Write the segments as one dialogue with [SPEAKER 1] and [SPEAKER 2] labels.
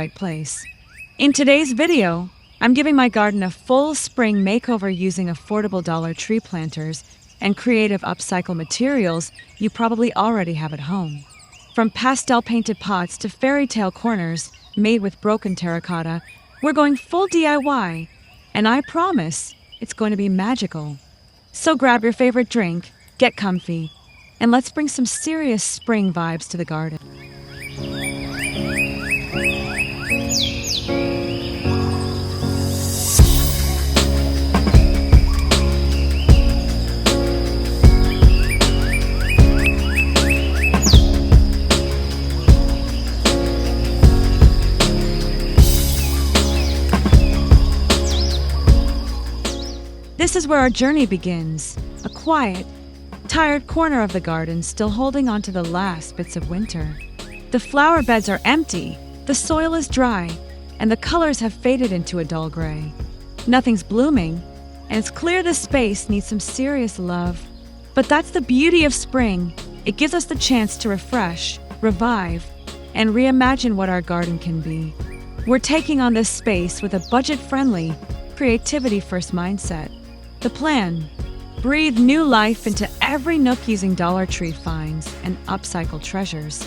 [SPEAKER 1] right place. In today's video, I'm giving my garden a full spring makeover using affordable Dollar Tree planters and creative upcycle materials you probably already have at home. From pastel painted pots to fairy tale corners made with broken terracotta, we're going full DIY, and I promise it's going to be magical. So grab your favorite drink, get comfy, and let's bring some serious spring vibes to the garden. This is where our journey begins, a quiet, tired corner of the garden still holding on to the last bits of winter. The flower beds are empty, the soil is dry, and the colors have faded into a dull gray. Nothing's blooming, and it's clear this space needs some serious love. But that's the beauty of spring. It gives us the chance to refresh, revive, and reimagine what our garden can be. We're taking on this space with a budget-friendly, creativity-first mindset. The plan: breathe new life into every nook using Dollar Tree finds and upcycled treasures.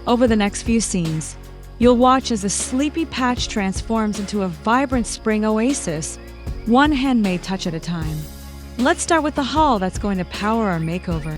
[SPEAKER 1] Over the next few scenes, you'll watch as the sleepy patch transforms into a vibrant spring oasis, one handmade touch at a time. Let's start with the hall that's going to power our makeover.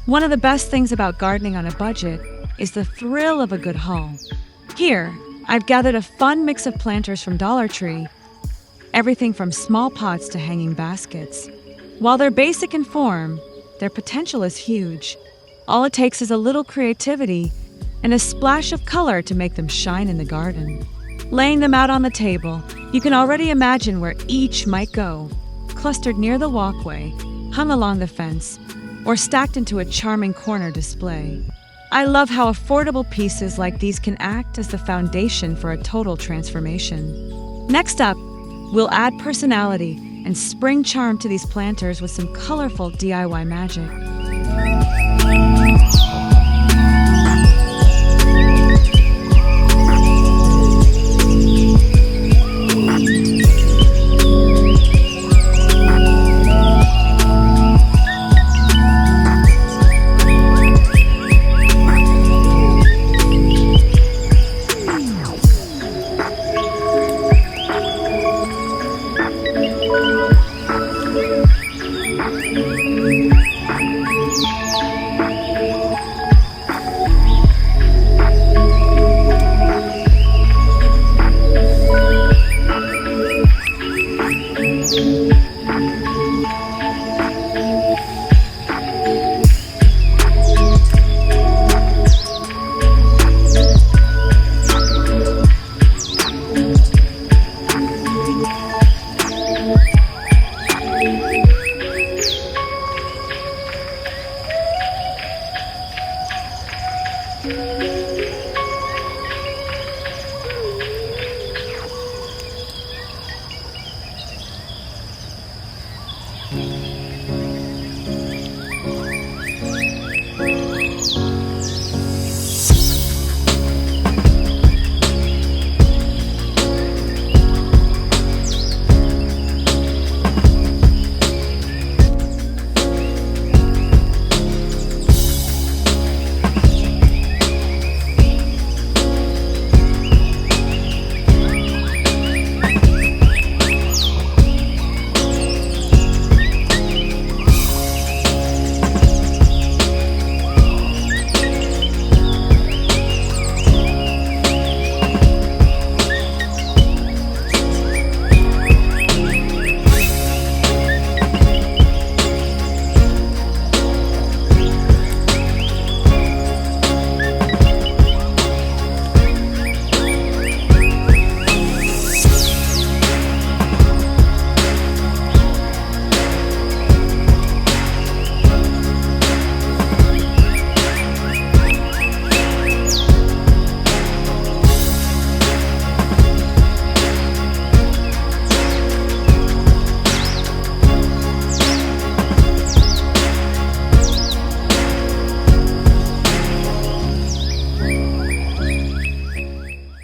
[SPEAKER 1] One of the best things about gardening on a budget is the thrill of a good haul. Here, I've gathered a fun mix of planters from Dollar Tree, everything from small pots to hanging baskets. While they're basic in form, their potential is huge. All it takes is a little creativity and a splash of color to make them shine in the garden. Laying them out on the table, you can already imagine where each might go, clustered near the walkway, hung along the fence, or stacked into a charming corner display. I love how affordable pieces like these can act as the foundation for a total transformation. Next up, we'll add personality and spring charm to these planters with some colorful DIY magic.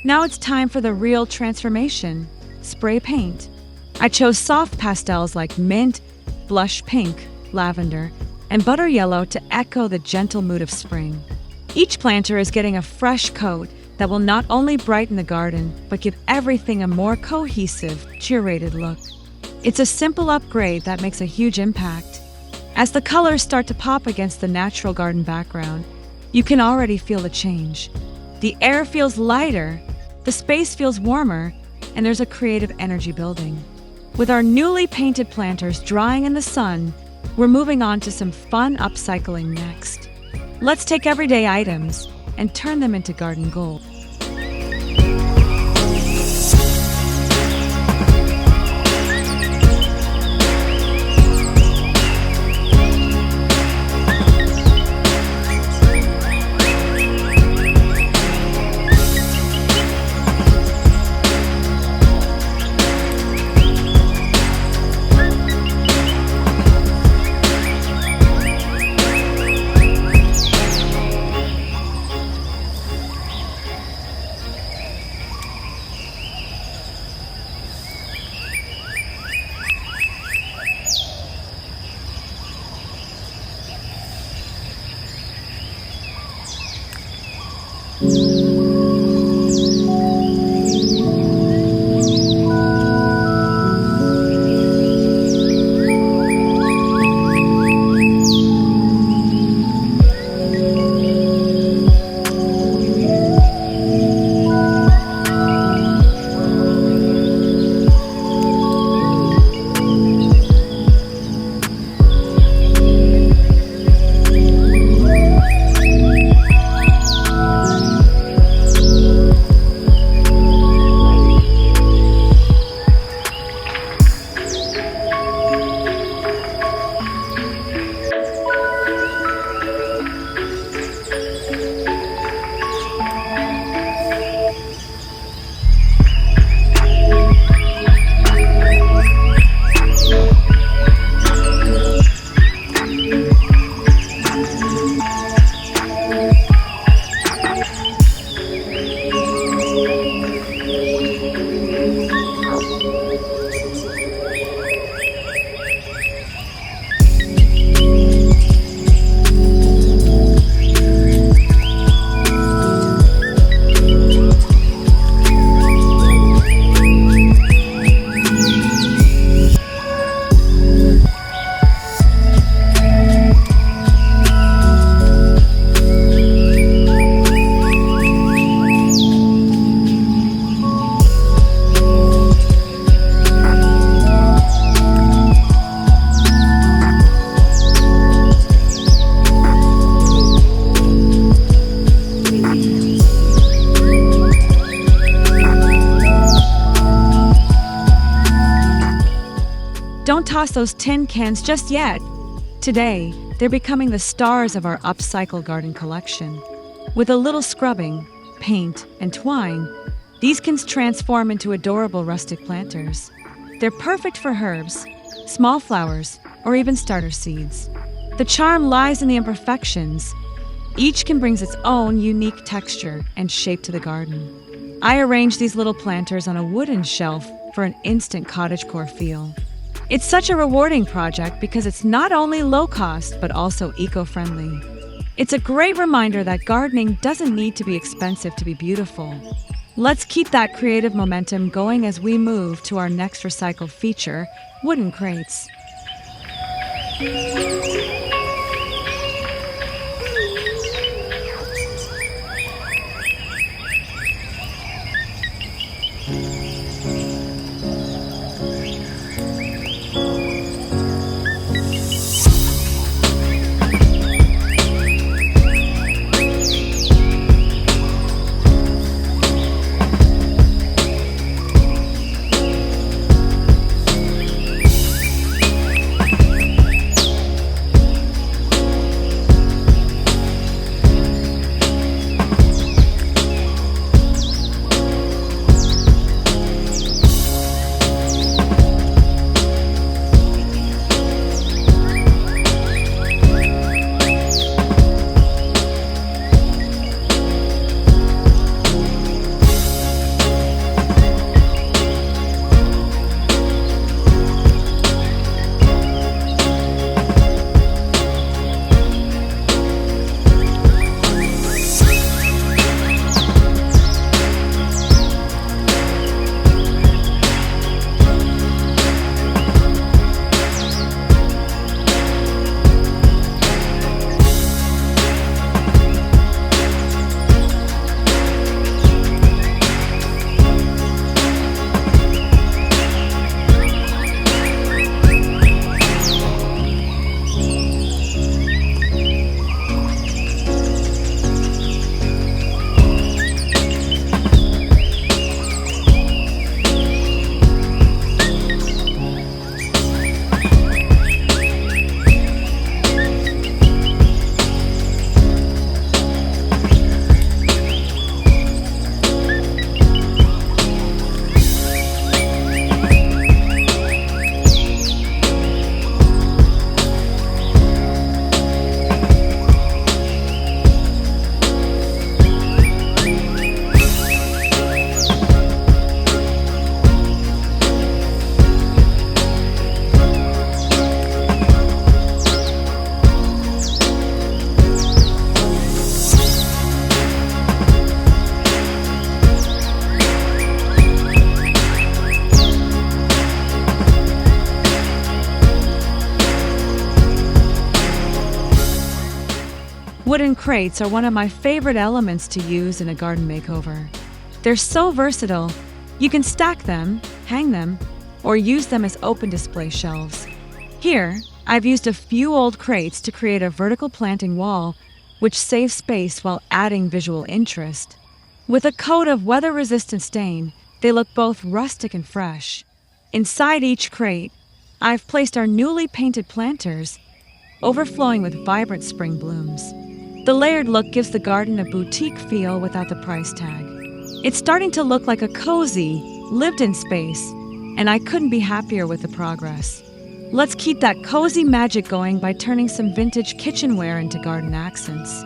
[SPEAKER 1] Now it's time for the real transformation: spray paint. I chose soft pastels like mint, blush pink, lavender, and butter yellow to echo the gentle mood of spring. Each planter is getting a fresh coat that will not only brighten the garden, but give everything a more cohesive, curated look. It's a simple upgrade that makes a huge impact. As the colors start to pop against the natural garden background, you can already feel the change. The air feels lighter, the space feels warmer, and there's a creative energy building. With our newly painted planters drying in the sun, we're moving on to some fun upcycling next. Let's take everyday items and turn them into garden gold. Don't toss those tin cans just yet. Today, they're becoming the stars of our Upcycled garden collection. With a little scrubbing, paint, and twine, these can transform into adorable rustic planters. They're perfect for herbs, small flowers, or even starter seeds. The charm lies in the imperfections. Each can bring its own unique texture and shape to the garden. I arranged these little planters on a wooden shelf for an instant cottagecore feel. It's such a rewarding project because it's not only low cost, but also eco-friendly. It's a great reminder that gardening doesn't need to be expensive to be beautiful. Let's keep that creative momentum going as we move to our next recycled feature, wooden crates. Wooden crates are one of my favorite elements to use in a garden makeover. They're so versatile. You can stack them, hang them, or use them as open display shelves. Here, I've used a few old crates to create a vertical planting wall, which saves space while adding visual interest. With a coat of weather-resistant stain, they look both rustic and fresh. Inside each crate, I've placed our newly painted planters, overflowing with vibrant spring blooms. The layered look gives the garden a boutique feel without the price tag. It's starting to look like a cozy, lived-in space, and I couldn't be happier with the progress. Let's keep that cozy magic going by turning some vintage kitchenware into garden accents.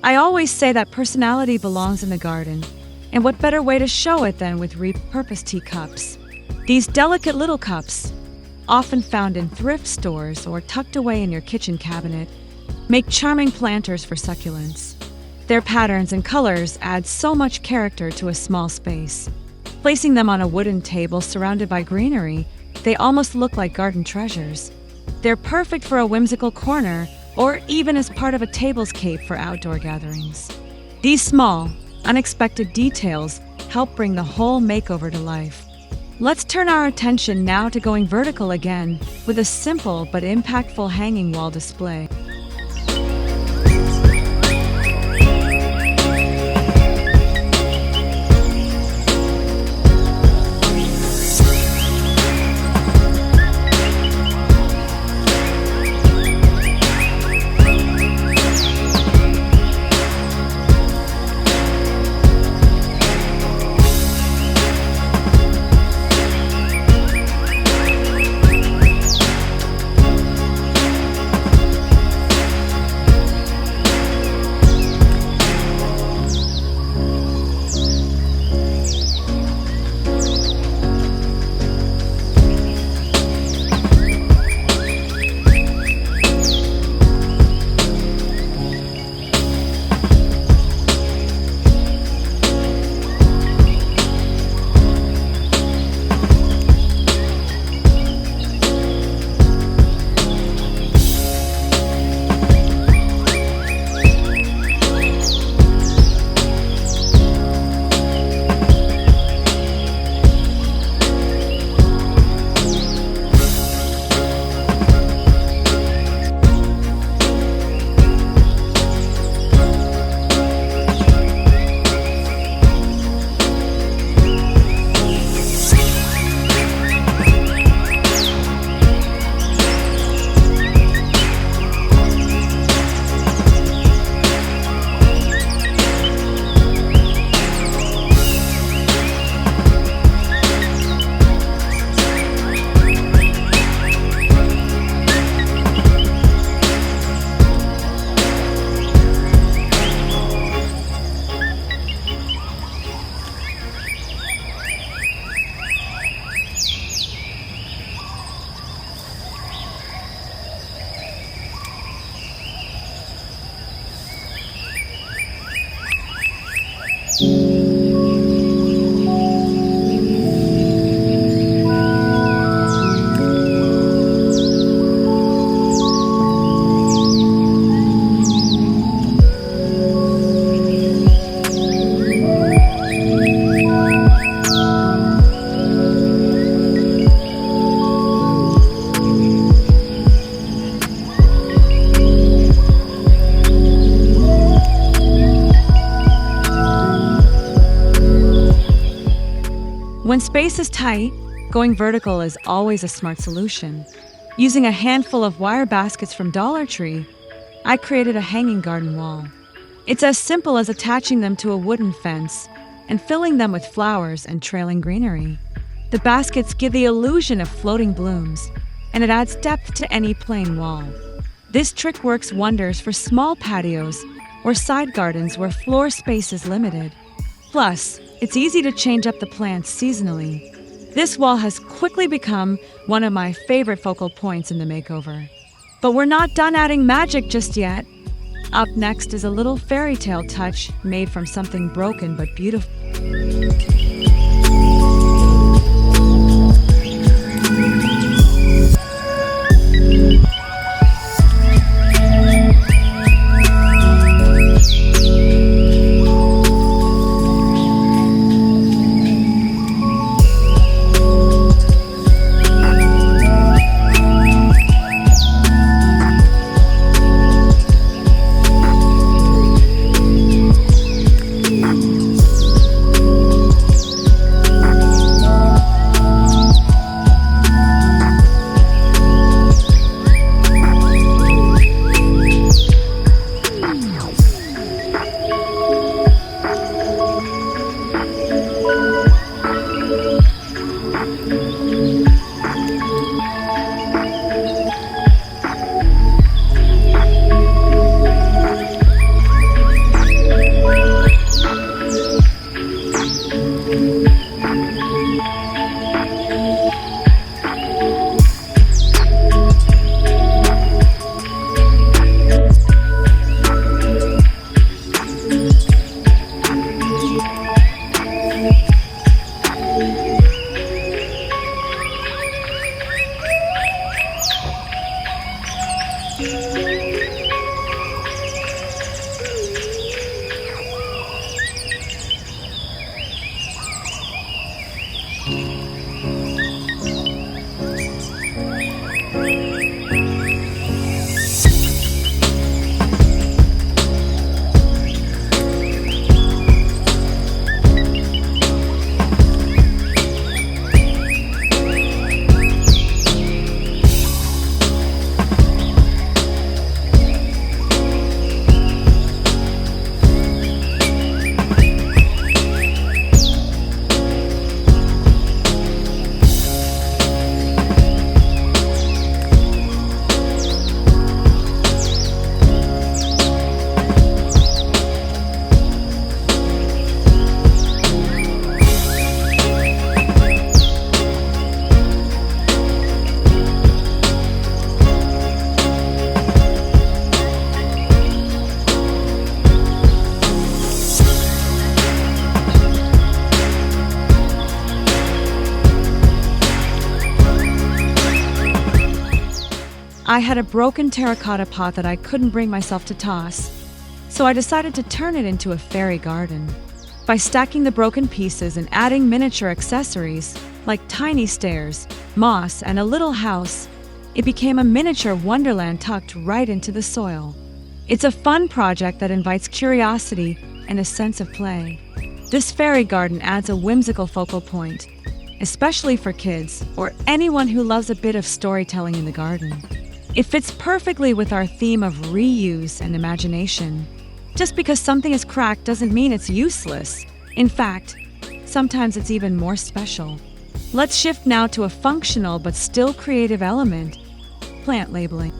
[SPEAKER 1] I always say that personality belongs in the garden, and what better way to show it than with repurposed tea cups. These delicate little cups, often found in thrift stores or tucked away in your kitchen cabinet, make charming planters for succulents. Their patterns and colors add so much character to a small space. Placing them on a wooden table surrounded by greenery, they almost look like garden treasures. They're perfect for a whimsical corner or even as part of a tablescape for outdoor gatherings. These small, unexpected details help bring the whole makeover to life. Let's turn our attention now to going vertical again with a simple but impactful hanging wall display. when space is tight, going vertical is always a smart solution. Using a handful of wire baskets from Dollar Tree, I created a hanging garden wall. It's as simple as attaching them to a wooden fence and filling them with flowers and trailing greenery. The baskets give the illusion of floating blooms, and it adds depth to any plain wall. This trick works wonders for small patios or side gardens where floor space is limited. Plus, it's easy to change up the plants seasonally. This wall has quickly become one of my favorite focal points in the makeover. But we're not done adding magic just yet. Up next is a little fairy tale touch made from something broken but beautiful. I had a broken terracotta pot that I couldn't bring myself to toss, so I decided to turn it into a fairy garden. By stacking the broken pieces and adding miniature accessories like tiny stairs, moss, and a little house, it became a miniature wonderland tucked right into the soil. It's a fun project that invites curiosity and a sense of play. This fairy garden adds a whimsical focal point, especially for kids or anyone who loves a bit of storytelling in the garden. It fits perfectly with our theme of reuse and imagination. Just because something is cracked doesn't mean it's useless. In fact, sometimes it's even more special. Let's shift now to a functional but still creative element: plant labeling.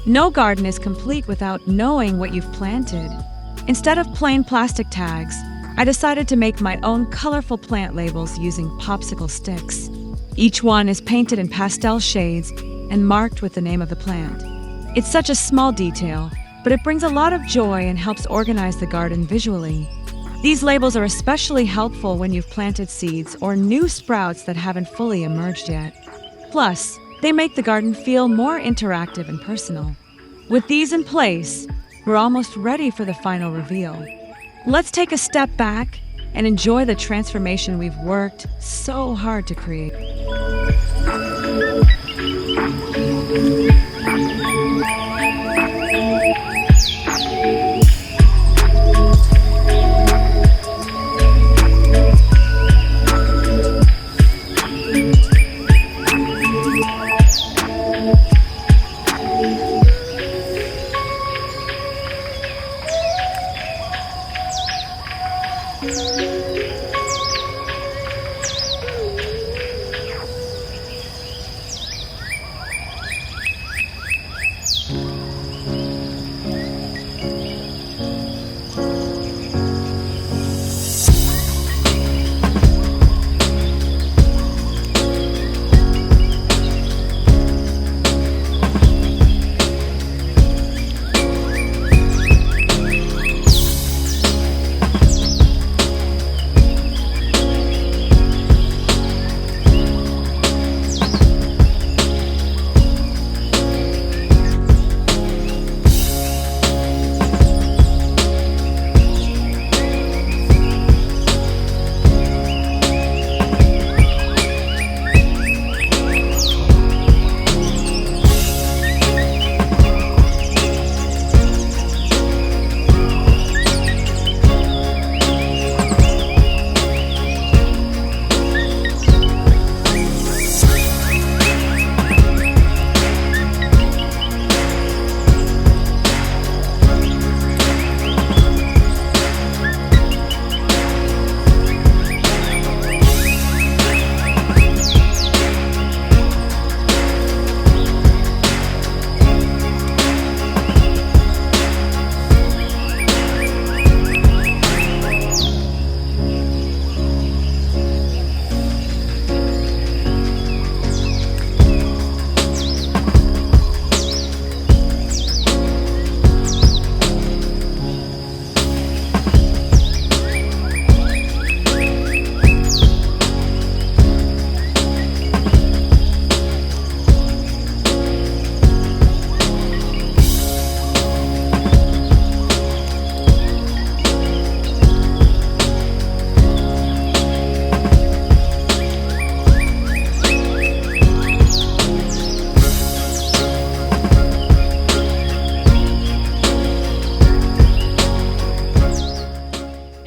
[SPEAKER 1] No garden is complete without knowing what you've planted. Instead of plain plastic tags, I decided to make my own colorful plant labels using popsicle sticks. Each one is painted in pastel shades and marked with the name of the plant. It's such a small detail, but it brings a lot of joy and helps organize the garden visually. These labels are especially helpful when you've planted seeds or new sprouts that haven't fully emerged yet. Plus, they make the garden feel more interactive and personal. With these in place, we're almost ready for the final reveal. Let's take a step back and enjoy the transformation we've worked so hard to create.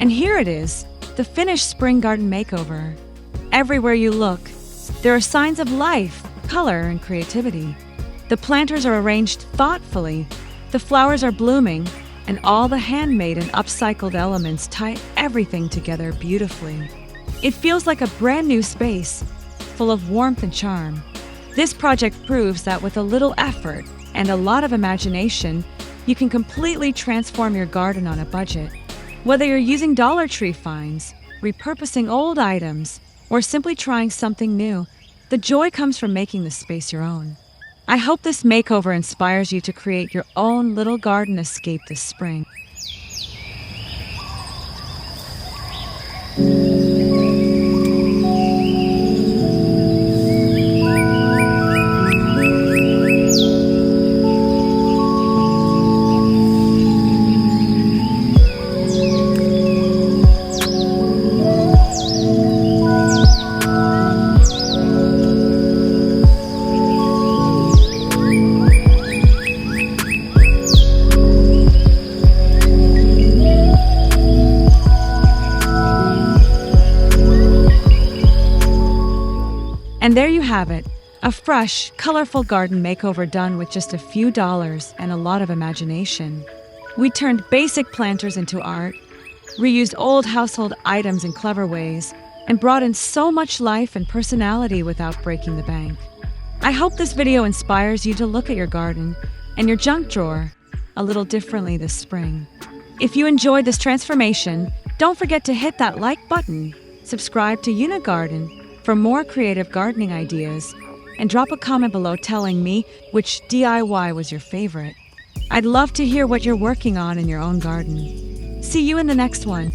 [SPEAKER 1] And here it is, the finished spring garden makeover. Everywhere you look, there are signs of life, color, and creativity. The planters are arranged thoughtfully, the flowers are blooming, and all the handmade and upcycled elements tie everything together beautifully. It feels like a brand new space, full of warmth and charm. This project proves that with a little effort and a lot of imagination, you can completely transform your garden on a budget. Whether you're using Dollar Tree finds, repurposing old items, or simply trying something new, the joy comes from making the space your own. I hope this makeover inspires you to create your own little garden escape this spring. And there you have it, a fresh, colorful garden makeover done with just a few dollars and a lot of imagination. We turned basic planters into art, reused old household items in clever ways, and brought in so much life and personality without breaking the bank. I hope this video inspires you to look at your garden, and your junk drawer a little differently this spring. If you enjoyed this transformation, don't forget to hit that like button, subscribe to Yuna Garden for more creative gardening ideas, and drop a comment below telling me which DIY was your favorite. I'd love to hear what you're working on in your own garden. See you in the next one.